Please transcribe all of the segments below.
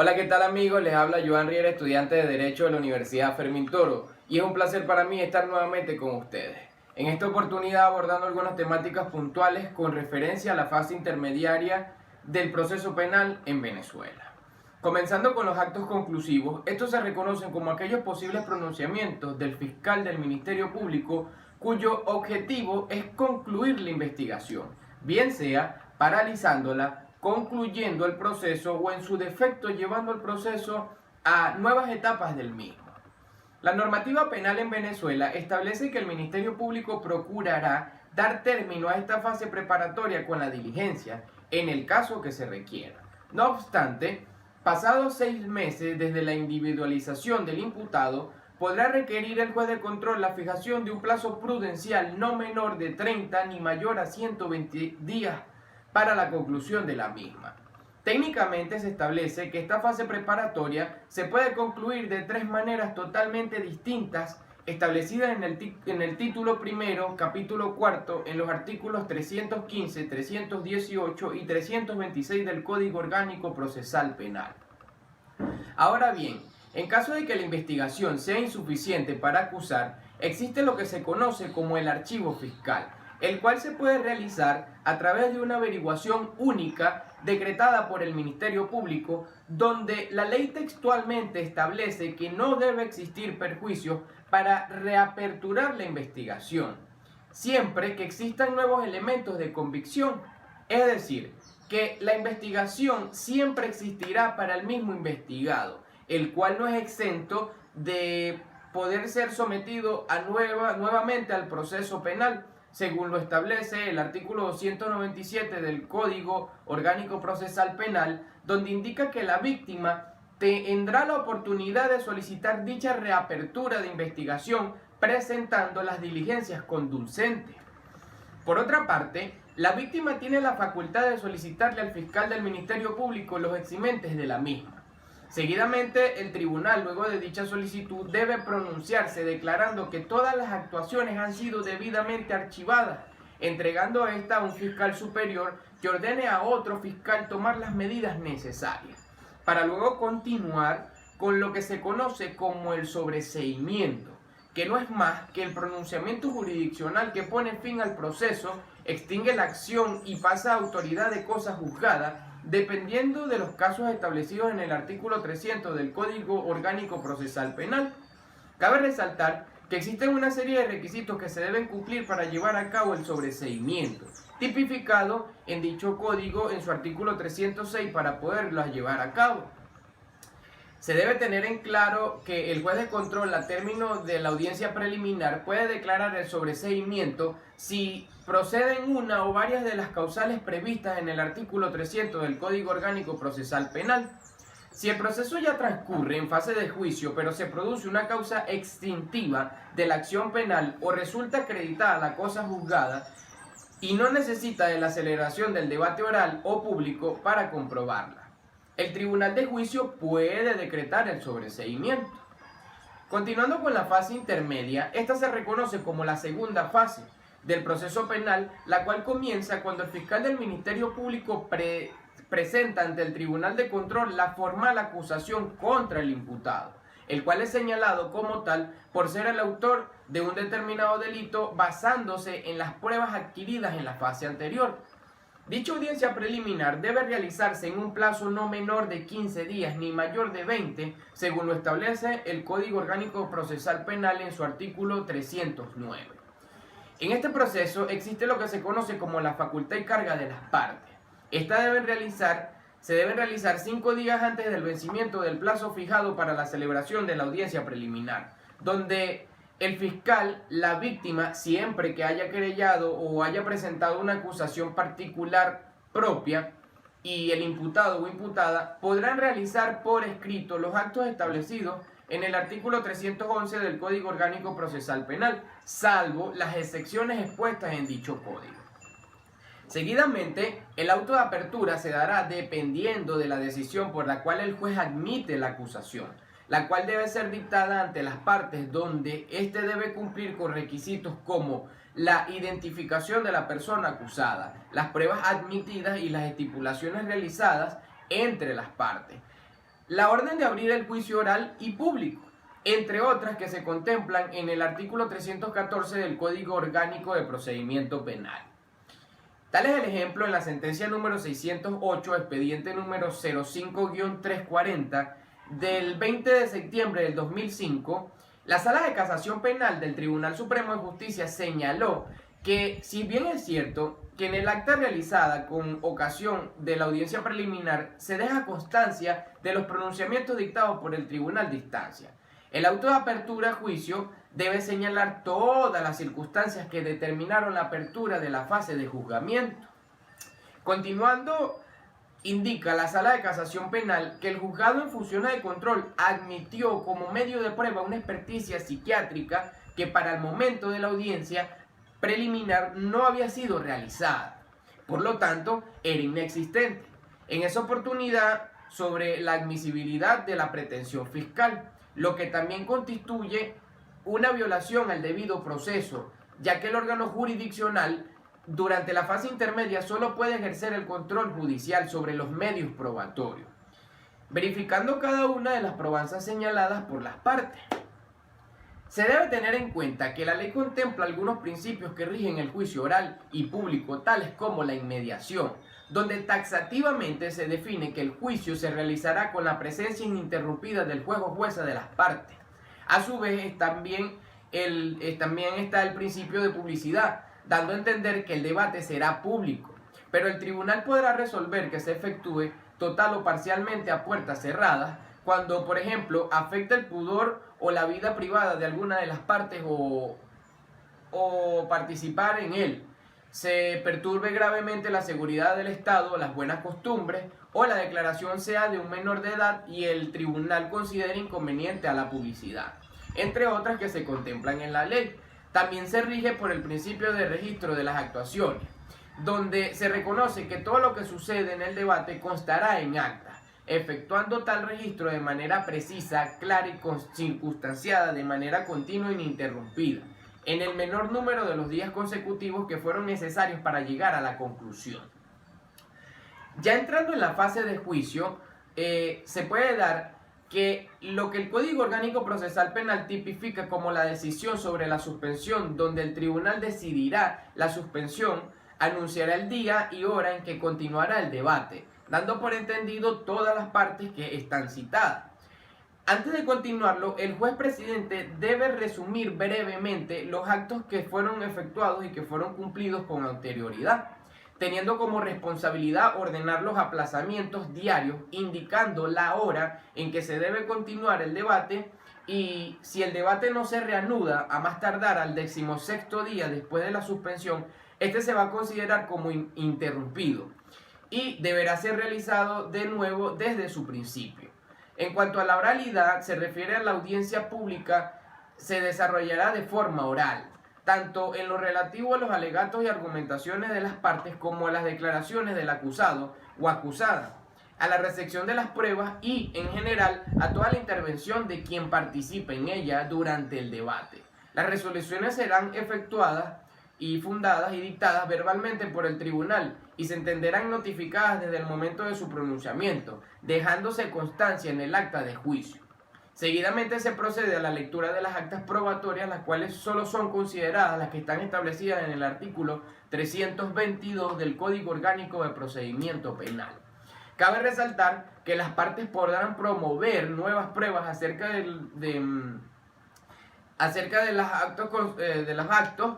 Hola, ¿qué tal amigos? Les habla Joan Riera, estudiante de Derecho de la Universidad Fermín Toro, y es un placer para mí estar nuevamente con ustedes. En esta oportunidad abordando algunas temáticas puntuales con referencia a la fase intermediaria del proceso penal en Venezuela. Comenzando con los actos conclusivos, estos se reconocen como aquellos posibles pronunciamientos del fiscal del Ministerio Público cuyo objetivo es concluir la investigación, bien sea paralizándola, concluyendo el proceso o en su defecto llevando el proceso a nuevas etapas del mismo. La normativa penal en Venezuela establece que el Ministerio Público procurará dar término a esta fase preparatoria con la diligencia, en el caso que se requiera. No obstante, pasados 6 meses desde la individualización del imputado, podrá requerir el juez de control la fijación de un plazo prudencial no menor de 30 ni mayor a 120 días para la conclusión de la misma. Técnicamente se establece que esta fase preparatoria se puede concluir de 3 maneras totalmente distintas establecidas en el título primero, capítulo cuarto, en los artículos 315, 318 y 326 del Código Orgánico Procesal Penal. Ahora bien, en caso de que la investigación sea insuficiente para acusar, existe lo que se conoce como el archivo fiscal, el cual se puede realizar a través de una averiguación única decretada por el Ministerio Público, donde la ley textualmente establece que no debe existir perjuicio para reaperturar la investigación, siempre que existan nuevos elementos de convicción, es decir, que la investigación siempre existirá para el mismo investigado, el cual no es exento de poder ser sometido a nuevamente al proceso penal, según lo establece el artículo 297 del Código Orgánico Procesal Penal, donde indica que la víctima tendrá la oportunidad de solicitar dicha reapertura de investigación presentando las diligencias conducentes. Por otra parte, la víctima tiene la facultad de solicitarle al fiscal del Ministerio Público los eximentes de la misma. Seguidamente, el tribunal, luego de dicha solicitud, debe pronunciarse declarando que todas las actuaciones han sido debidamente archivadas, entregando esta a un fiscal superior que ordene a otro fiscal tomar las medidas necesarias, para luego continuar con lo que se conoce como el sobreseimiento, que no es más que el pronunciamiento jurisdiccional que pone fin al proceso, extingue la acción y pasa a autoridad de cosa juzgada, dependiendo de los casos establecidos en el artículo 300 del Código Orgánico Procesal Penal. Cabe resaltar que existen una serie de requisitos que se deben cumplir para llevar a cabo el sobreseimiento, tipificado en dicho código en su artículo 306 para poderlos llevar a cabo. Se debe tener en claro que el juez de control, a término de la audiencia preliminar, puede declarar el sobreseimiento si proceden una o varias de las causales previstas en el artículo 300 del Código Orgánico Procesal Penal. Si el proceso ya transcurre en fase de juicio, pero se produce una causa extintiva de la acción penal o resulta acreditada la cosa juzgada y no necesita de la celebración del debate oral o público para comprobarla, el tribunal de juicio puede decretar el sobreseimiento. Continuando con la fase intermedia, esta se reconoce como la segunda fase del proceso penal, la cual comienza cuando el fiscal del Ministerio Público presenta ante el tribunal de control la formal acusación contra el imputado, el cual es señalado como tal por ser el autor de un determinado delito basándose en las pruebas adquiridas en la fase anterior. Dicha audiencia preliminar debe realizarse en un plazo no menor de 15 días ni mayor de 20, según lo establece el Código Orgánico Procesal Penal en su artículo 309. En este proceso existe lo que se conoce como la facultad y carga de las partes. Esta se deben realizar 5 días antes del vencimiento del plazo fijado para la celebración de la audiencia preliminar, donde el fiscal, la víctima, siempre que haya querellado o haya presentado una acusación particular propia, y el imputado o imputada podrán realizar por escrito los actos establecidos en el artículo 311 del Código Orgánico Procesal Penal, salvo las excepciones expuestas en dicho código. Seguidamente, el auto de apertura se dará dependiendo de la decisión por la cual el juez admite la acusación, la cual debe ser dictada ante las partes, donde éste debe cumplir con requisitos como la identificación de la persona acusada, las pruebas admitidas y las estipulaciones realizadas entre las partes. la orden de abrir el juicio oral y público, entre otras que se contemplan en el artículo 314 del Código Orgánico de Procedimiento Penal. Tal es el ejemplo en la sentencia número 608, expediente número 05-340, del 20 de septiembre del 2005, la Sala de Casación Penal del Tribunal Supremo de Justicia señaló que, si bien es cierto que en el acta realizada con ocasión de la audiencia preliminar se deja constancia de los pronunciamientos dictados por el tribunal de instancia, el auto de apertura a juicio debe señalar todas las circunstancias que determinaron la apertura de la fase de juzgamiento. Continuando, indica la Sala de Casación Penal que el juzgado en funciones de control admitió como medio de prueba una experticia psiquiátrica que para el momento de la audiencia preliminar no había sido realizada, por lo tanto era inexistente. En esa oportunidad, sobre la admisibilidad de la pretensión fiscal, lo que también constituye una violación al debido proceso, ya que el órgano jurisdiccional durante la fase intermedia solo puede ejercer el control judicial sobre los medios probatorios, verificando cada una de las probanzas señaladas por las partes. Se debe tener en cuenta que la ley contempla algunos principios que rigen el juicio oral y público, tales como la inmediación, donde taxativamente se define que el juicio se realizará con la presencia ininterrumpida del juez o jueza de las partes. A su vez, también está el principio de publicidad, dando a entender que el debate será público, pero el tribunal podrá resolver que se efectúe total o parcialmente a puertas cerradas, cuando, por ejemplo, afecta el pudor o la vida privada de alguna de las partes o participar en él, se perturbe gravemente la seguridad del Estado, las buenas costumbres, o la declaración sea de un menor de edad y el tribunal considere inconveniente a la publicidad, entre otras que se contemplan en la ley. También se rige por el principio de registro de las actuaciones, donde se reconoce que todo lo que sucede en el debate constará en acta, efectuando tal registro de manera precisa, clara y circunstanciada, de manera continua e ininterrumpida, en el menor número de los días consecutivos que fueron necesarios para llegar a la conclusión. Ya entrando en la fase de juicio, se puede dar que lo que el Código Orgánico Procesal Penal tipifica como la decisión sobre la suspensión, donde el tribunal decidirá la suspensión, anunciará el día y hora en que continuará el debate, dando por entendido todas las partes que están citadas. Antes de continuarlo, el juez presidente debe resumir brevemente los actos que fueron efectuados y que fueron cumplidos con anterioridad, teniendo como responsabilidad ordenar los aplazamientos diarios, indicando la hora en que se debe continuar el debate, y si el debate no se reanuda a más tardar al 16º día después de la suspensión, este se va a considerar como interrumpido y deberá ser realizado de nuevo desde su principio. En cuanto a la oralidad, se refiere a la audiencia pública, se desarrollará de forma oral, tanto en lo relativo a los alegatos y argumentaciones de las partes como a las declaraciones del acusado o acusada, a la recepción de las pruebas y, en general, a toda la intervención de quien participe en ella durante el debate. Las resoluciones serán efectuadas y fundadas y dictadas verbalmente por el tribunal y se entenderán notificadas desde el momento de su pronunciamiento, dejándose constancia en el acta de juicio. Seguidamente se procede a la lectura de las actas probatorias, las cuales solo son consideradas las que están establecidas en el artículo 322 del Código Orgánico de Procedimiento Penal. Cabe resaltar que las partes podrán promover nuevas pruebas acerca de los actos,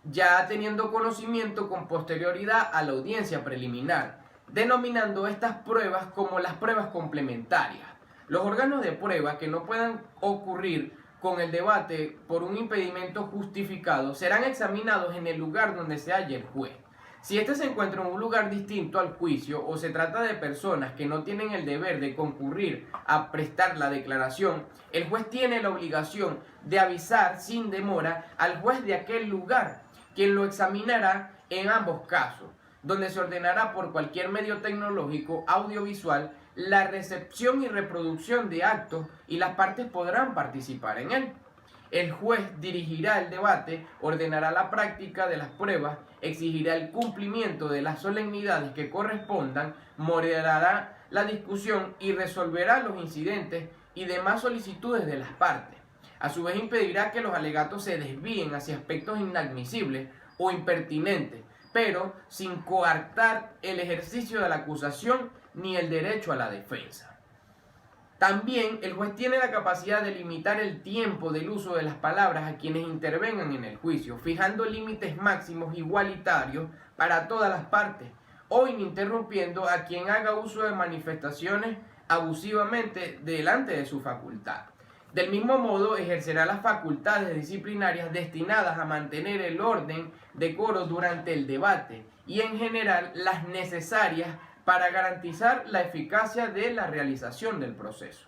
ya teniendo conocimiento con posterioridad a la audiencia preliminar, denominando estas pruebas como las pruebas complementarias. Los órganos de prueba que no puedan ocurrir con el debate por un impedimento justificado serán examinados en el lugar donde se halle el juez. Si éste se encuentra en un lugar distinto al juicio o se trata de personas que no tienen el deber de concurrir a prestar la declaración, el juez tiene la obligación de avisar sin demora al juez de aquel lugar, quien lo examinará en ambos casos, donde se ordenará por cualquier medio tecnológico audiovisual la recepción y reproducción de actos y las partes podrán participar en él. El juez dirigirá el debate, ordenará la práctica de las pruebas, exigirá el cumplimiento de las solemnidades que correspondan, moderará la discusión y resolverá los incidentes y demás solicitudes de las partes. A su vez impedirá que los alegatos se desvíen hacia aspectos inadmisibles o impertinentes, pero sin coartar el ejercicio de la acusación ni el derecho a la defensa. También el juez tiene la capacidad de limitar el tiempo del uso de las palabras a quienes intervengan en el juicio, fijando límites máximos igualitarios para todas las partes, o ininterrumpiendo a quien haga uso de manifestaciones abusivamente delante de su facultad. Del mismo modo, ejercerá las facultades disciplinarias destinadas a mantener el orden, decoro durante el debate y, en general, las necesarias para garantizar la eficacia de la realización del proceso.